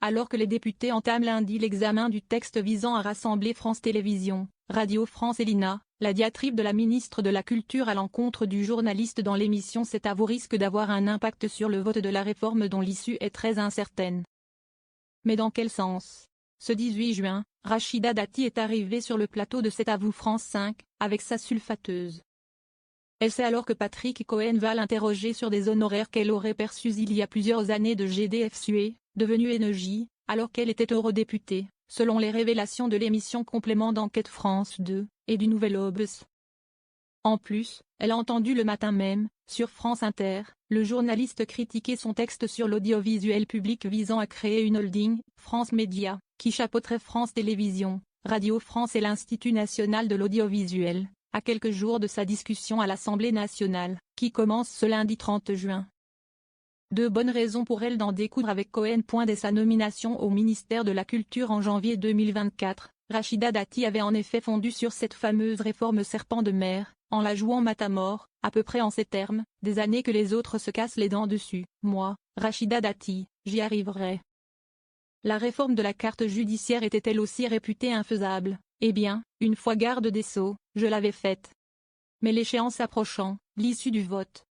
alors que les députés entament lundi l'examen du texte visant à rassembler France Télévisions, Radio France et l'INA, la diatribe de la ministre de la Culture à l'encontre du journaliste dans l'émission C'est à vous risque d'avoir un impact sur le vote de la réforme dont l'issue est très incertaine. Mais dans quel sens? Ce 18 juin, Rachida Dati est arrivée sur le plateau de C'est à vous France 5, avec sa sulfateuse. Elle sait alors que Patrick Cohen va l'interroger sur des honoraires qu'elle aurait perçus il y a plusieurs années de GDF Suez, devenu Énergie, alors qu'elle était eurodéputée, selon les révélations de l'émission Complément d'enquête France 2, et du Nouvel Obs. En plus, elle a entendu le matin même, sur France Inter, le journaliste critiquer son texte sur l'audiovisuel public visant à créer une holding, France Média, qui chapeauterait France Télévisions, Radio France et l'Institut national de l'audiovisuel, à quelques jours de sa discussion à l'Assemblée nationale, qui commence ce lundi 30 juin. Deux bonnes raisons pour elle d'en découdre avec Cohen. Dès sa nomination au ministère de la Culture en janvier 2024, Rachida Dati avait en effet fondu sur cette fameuse réforme serpent de mer, en la jouant matamor, à peu près en ces termes: des années que les autres se cassent les dents dessus, moi, Rachida Dati, j'y arriverai. La réforme de la carte judiciaire était-elle aussi réputée infaisable? Eh bien, une fois garde des Sceaux, je l'avais faite. Mais l'échéance approchant, l'issue du vote,